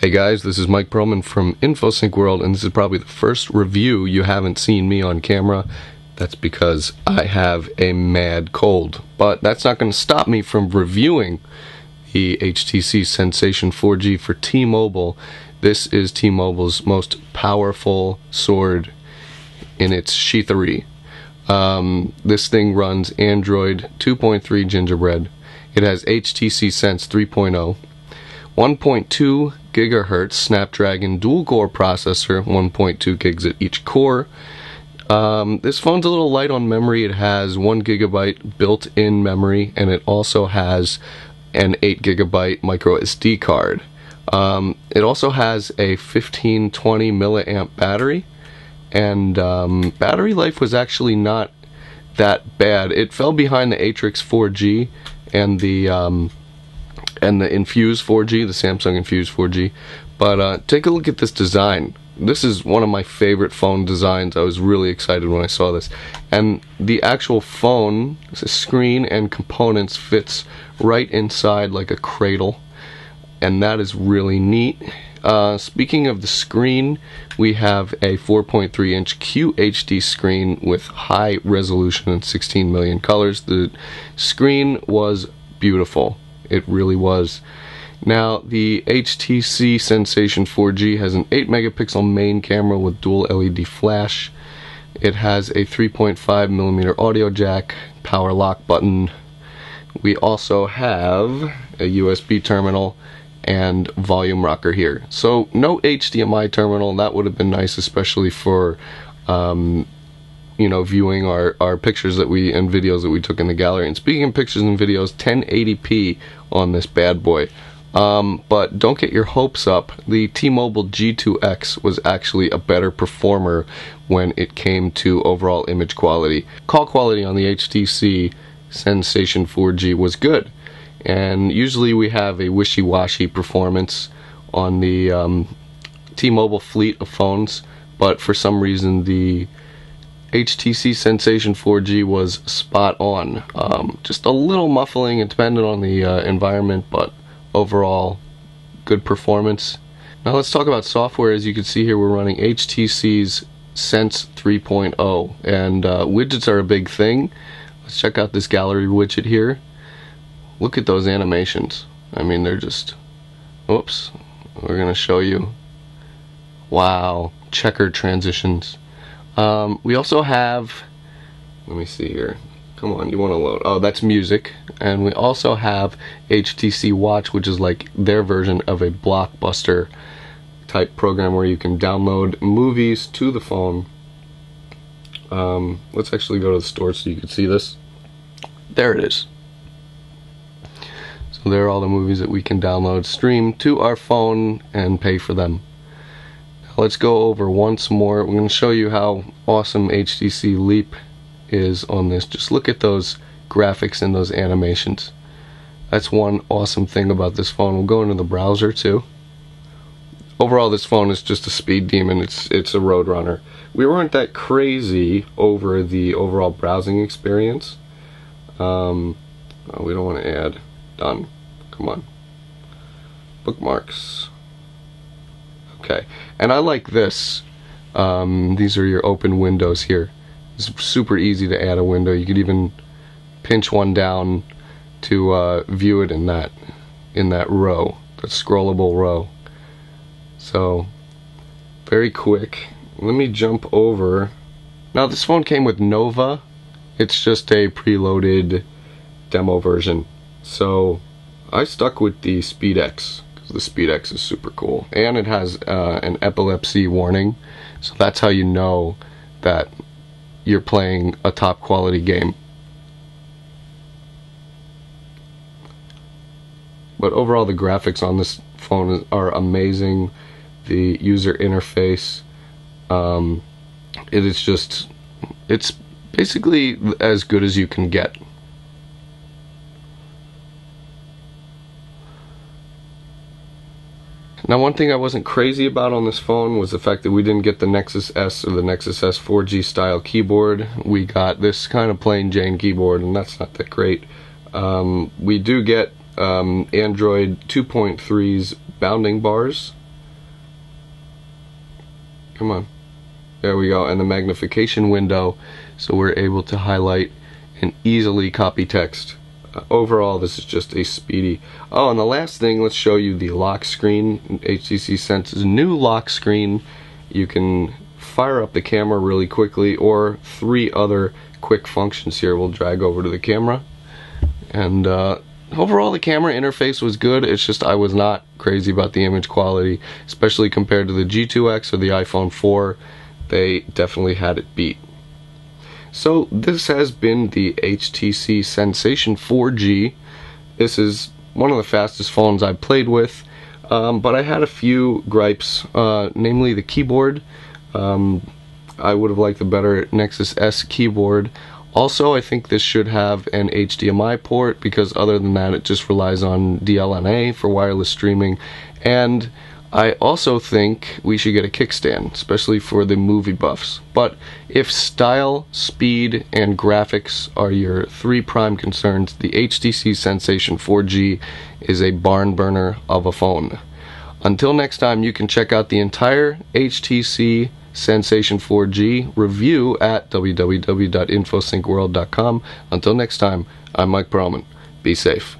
Hey guys, this is Mike Perlman from InfoSync World, and this is probably the first review you haven't seen me on camera. That's because I have a mad cold. But that's not going to stop me from reviewing the HTC Sensation 4G for T-Mobile. This is T-Mobile's most powerful sword in its sheathery. This thing runs Android 2.3 Gingerbread. It has HTC Sense 3.0. 1.2 gigahertz Snapdragon dual-core processor, 1.2 gigs at each core. This phone's a little light on memory. It has 1 gigabyte built-in memory, and it also has an 8 gigabyte micro SD card. It also has a 1520 milliamp battery, and battery life was actually not that bad. It fell behind the Atrix 4G and the Infuse 4G, the Samsung Infuse 4G. But take a look at this design. This is one of my favorite phone designs. I was really excited when I saw this. And the actual phone, the screen and components fits right inside like a cradle. And that is really neat. Speaking of the screen, we have a 4.3 inch QHD screen with high resolution and 16 million colors. The screen was beautiful. It really was. Now, the HTC Sensation 4G has an 8 megapixel main camera with dual LED flash. It has a 3.5mm audio jack, power lock button. We also have a USB terminal and volume rocker here. So no HDMI terminal. That would have been nice, especially for viewing our pictures and videos that we took in the gallery. And speaking of pictures and videos, 1080p on this bad boy. But don't get your hopes up. The T-Mobile G2X was actually a better performer when it came to overall image quality. Call quality on the HTC Sensation 4G was good. And usually we have a wishy-washy performance on the T-Mobile fleet of phones, but for some reason the HTC Sensation 4G was spot on. Just a little muffling, it depended on the environment, but overall good performance. Now let's talk about software. As you can see here, we're running HTC's Sense 3.0, and widgets are a big thing. Let's check out this gallery widget here. Look at those animations. I mean, they're just... Oops. We're going to show you. Wow. Checkered transitions. We also have... Let me see here. Come on, you want to load. Oh, that's music. And we also have HTC Watch, which is like their version of a Blockbuster type program where you can download movies to the phone. Let's actually go to the store so you can see this. There it is. So there are all the movies that we can download, stream to our phone, and pay for them. Now let's go over once more. We're going to show you how awesome HTC Leap is on this. Just look at those graphics and those animations. That's one awesome thing about this phone. We'll go into the browser too. Overall, this phone is just a speed demon. It's a roadrunner. We weren't that crazy over the overall browsing experience. Oh, we don't want to add. Done. Come on. Bookmarks. Okay. And I like this. These are your open windows here. It's super easy to add a window. You could even pinch one down to view it in that row, that scrollable row. So very quick. Let me jump over. Now this phone came with Nova. It's just a preloaded demo version. So I stuck with the SpeedX because the SpeedX is super cool, and it has an epilepsy warning, so that's how you know that you're playing a top quality game. But overall, the graphics on this phone are amazing. The user interface, it's basically as good as you can get. Now, one thing I wasn't crazy about on this phone was the fact that we didn't get the Nexus S or the Nexus S 4G style keyboard. We got this kind of plain Jane keyboard, and that's not that great. We do get Android 2.3's bounding bars, Come on. There we go. And the magnification window, so we're able to highlight and easily copy text. Overall, this is just a speedy. Oh, and the last thing, let's show you the lock screen. HTC Sense's new lock screen. You can fire up the camera really quickly, or 3 other quick functions here. We'll drag over to the camera. And overall, the camera interface was good. It's just I was not crazy about the image quality, especially compared to the G2X or the iPhone 4. They definitely had it beat. So this has been the HTC Sensation 4G. This is one of the fastest phones I've played with, but I had a few gripes, namely the keyboard. I would have liked the better Nexus S keyboard. Also, I think this should have an HDMI port, because other than that it just relies on DLNA for wireless streaming. And I also think we should get a kickstand, especially for the movie buffs. But if style, speed, and graphics are your 3 prime concerns, the HTC Sensation 4G is a barn burner of a phone. Until next time, you can check out the entire HTC Sensation 4G review at www.infosyncworld.com. Until next time, I'm Mike Perlman. Be safe.